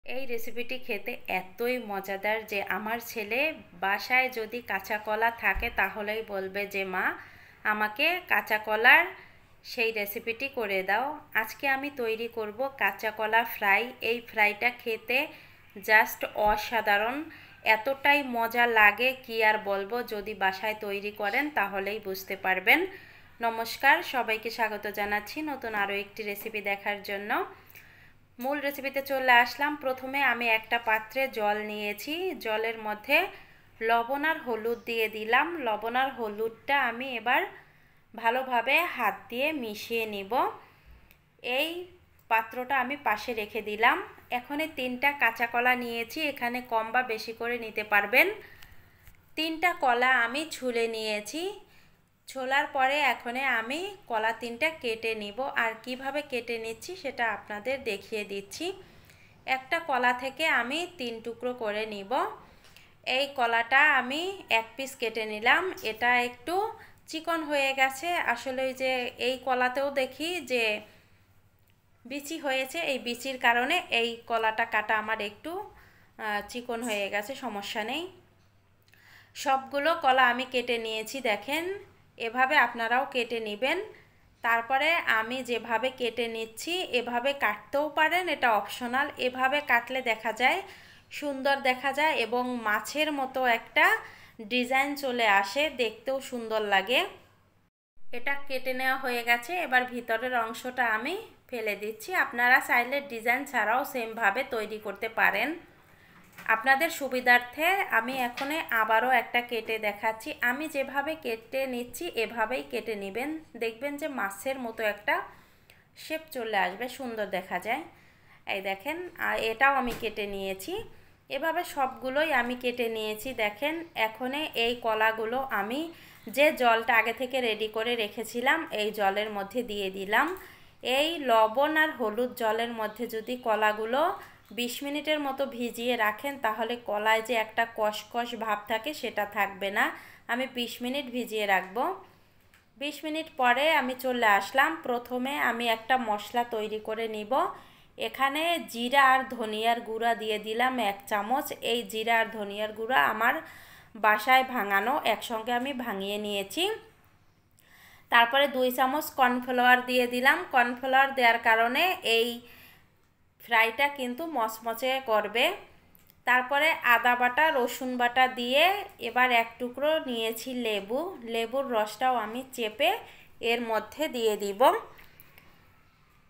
এই রেসিপিটি খেতে এতই মজাদার যে আমার ছেলে বাসায় যদি কাঁচা কলা থাকে তাহলেই বলবে যে মা আমাকে কাঁচা কলার সেই রেসিপিটি করে দাও। আজকে আমি তৈরি করব কাঁচা কলা ফ্রাই। এই ফ্রাইটা খেতে জাস্ট অসাধারণ, এতটাই মজা লাগে কি আর বলবো। যদি বাসায় তৈরি করেন তাহলেই বুঝতে পারবেন। নমস্কার, সবাইকে স্বাগত জানাচ্ছি নতুন আরও একটি রেসিপি দেখার জন্য। মূল রেসিপিতে চলে আসলাম। প্রথমে আমি একটা পাত্রে জল নিয়েছি, জলের মধ্যে লবণ আর হলুদ দিয়ে দিলাম। লবণ আর হলুদটা আমি এবার ভালোভাবে হাত দিয়ে মিশিয়ে নিব। এই পাত্রটা আমি পাশে রেখে দিলাম। এখানে 3টা কাঁচা কলা নিয়েছি, এখানে কম বা বেশি করে নিতে পারবেন। 3টা কলা আমি ছুলে নিয়েছি। ছোলার পরে এখন আমি কলা 3টা কেটে নিব, আর কিভাবে কেটে নিচ্ছি সেটা আপনাদের দেখিয়ে দিচ্ছি। একটা কলা থেকে আমি 3 টুকরো করে নিব। এই কলাটা আমি 1 পিস কেটে নিলাম। এটা একটু চিকন হয়ে গেছে। আসলে যে এই কলাতেও দেখি যে বিচি হয়েছে, এই বিচির কারণে এই কলাটা কাটা আমার একটু চিকন হয়ে গেছে, সমস্যা নেই। সবগুলো কলা আমি কেটে নিয়েছি, দেখেন এভাবে আপনারাও কেটে নেবেন। তারপরে আমি যেভাবে কেটে নিচ্ছি এভাবে কাটতেও পারেন, এটা অপশনাল। এভাবে কাটলে দেখা যায় সুন্দর দেখা যায় এবং মাছের মতো একটা ডিজাইন চলে আসে, দেখতেও সুন্দর লাগে। এটা কেটে নেওয়া হয়ে গেছে, এবার ভিতরের অংশটা আমি ফেলে দিচ্ছি। আপনারা চাইলে ডিজাইন ছাড়াও সেমভাবে তৈরি করতে পারেন। আপনাদের সুবিধার্থে আমি এখন আবারও একটা কেটে দেখাচ্ছি। আমি যেভাবে কেটে নিচ্ছি এভাবেই কেটে নেবেন, দেখবেন যে মাছের মতো একটা শেপ চলে আসবে, সুন্দর দেখা যায়। এই দেখেন, আর এটাও আমি কেটে নিয়েছি। এভাবে সবগুলোই আমি কেটে নিয়েছি। দেখেন এখন এই কলাগুলো আমি যে জলটা আগে থেকে রেডি করে রেখেছিলাম এই জলের মধ্যে দিয়ে দিলাম। এই লবণ আর হলুদ জলের মধ্যে যদি কলাগুলো 20 মিনিটের মতো ভিজিয়ে রাখেন তাহলে কলায় যে একটা কষকষ ভাব থাকে সেটা থাকবে না। আমি 20 মিনিট ভিজিয়ে রাখবো। 20 মিনিট পরে আমি চলে আসলাম। প্রথমে আমি একটা মশলা তৈরি করে নিব। এখানে জিরা আর ধনিয়ার গুঁড়া দিয়ে দিলাম 1 চামচ। এই জিরা আর ধনিয়ার গুঁড়া আমার বাসায় ভাঙানো, একসঙ্গে আমি ভাঙিয়ে নিয়েছি। তারপরে 2 চামচ কর্নফ্লাওয়ার দিয়ে দিলাম। কর্নফ্লাওয়ার দেওয়ার কারণে এই ফ্রাইটা কিন্তু মচমচে করবে। তারপরে আদা বাটা রসুন বাটা দিয়ে এবার 1 টুকরো নিয়েছি লেবু, লেবুর রসটাও আমি চেপে এর মধ্যে দিয়ে দিব।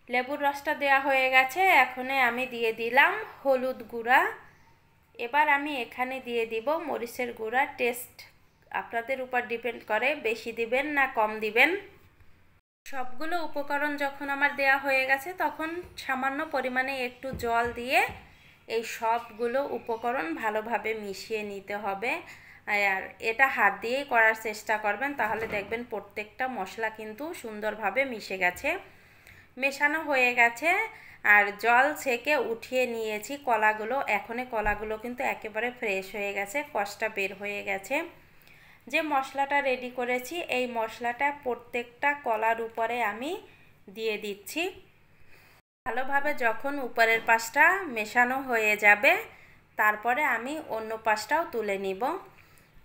লেবুর রসটা দেওয়া হয়ে গেছে, এখন আমি দিয়ে দিলাম হলুদ গুঁড়া। এবার আমি এখানে দিয়ে দিব মরিচের গুঁড়া। টেস্ট আপনাদের উপর ডিপেন্ড করে, বেশি দিবেন না কম দিবেন। সবগুলো উপকরণ যখন আমার দেয়া হয়ে গেছে তখন সামান্য পরিমাণে একটু জল দিয়ে এই সবগুলো উপকরণ ভালোভাবে মিশিয়ে নিতে হবে। আর এটা হাত দিয়েই করার চেষ্টা করবেন, তাহলে দেখবেন প্রত্যেকটা মশলা কিন্তু সুন্দরভাবে মিশে গেছে। মেশানো হয়ে গেছে আর জল ছেঁকে উঠিয়ে নিয়েছি কলাগুলো। এখন কলাগুলো কিন্তু একেবারে ফ্রেশ হয়ে গেছে, কষটা বের হয়ে গেছে। যে মশলাটা রেডি করেছি এই মশলাটা প্রত্যেকটা কলার উপরে আমি দিয়ে দিচ্ছি। ভালোভাবে যখন উপরের পাশটা মেশানো হয়ে যাবে তারপরে আমি অন্য পাশটাও তুলে নিব।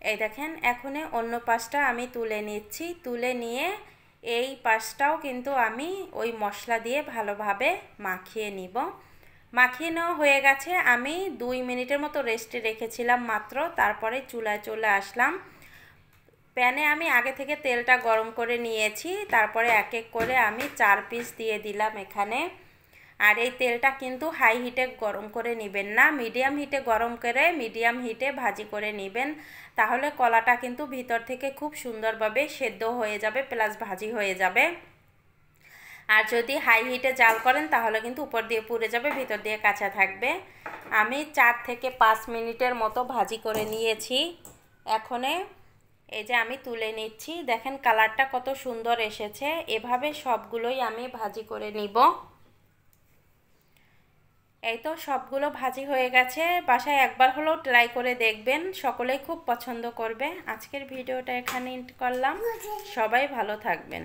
এই দেখেন এখন অন্য পাশটা আমি তুলে নিচ্ছি। তুলে নিয়ে এই পাশটাও কিন্তু আমি ওই মশলা দিয়ে ভালোভাবে মাখিয়ে নিব। মাখিয়ে নেওয়া হয়ে গেছে। আমি 2 মিনিটের মতো রেস্টে রেখেছিলাম মাত্র। তারপরে চুলায় চলে আসলাম। প্যানে আমি আগে থেকে তেলটা গরম করে নিয়েছি। তারপরে এক এক করে আমি 4 পিস দিয়ে দিলাম এখানে। আর এই তেলটা কিন্তু হাই হিটে গরম করে নেবেন না, মিডিয়াম হিটে গরম করে মিডিয়াম হিটে ভাজি করে নেবেন। তাহলে কলাটা কিন্তু ভিতর থেকে খুব সুন্দরভাবে সেদ্ধ হয়ে যাবে প্লাস ভাজি হয়ে যাবে। আর যদি হাই হিটে জাল করেন তাহলে কিন্তু উপর দিয়ে পুড়ে যাবে, ভিতর দিয়ে কাঁচা থাকবে। আমি 4 থেকে 5 মিনিটের মতো ভাজি করে নিয়েছি। এখন এই যে আমি তুলে নিচ্ছি, দেখেন কালারটা কত সুন্দর এসেছে। এভাবে সবগুলোই আমি ভাজি করে নিব। এই তো সবগুলো ভাজি হয়ে গেছে। বাসায় একবার হলেও ট্রাই করে দেখবেন, সকলেই খুব পছন্দ করবে। আজকের ভিডিওটা এখানে এন্ড করলাম। সবাই ভালো থাকবেন।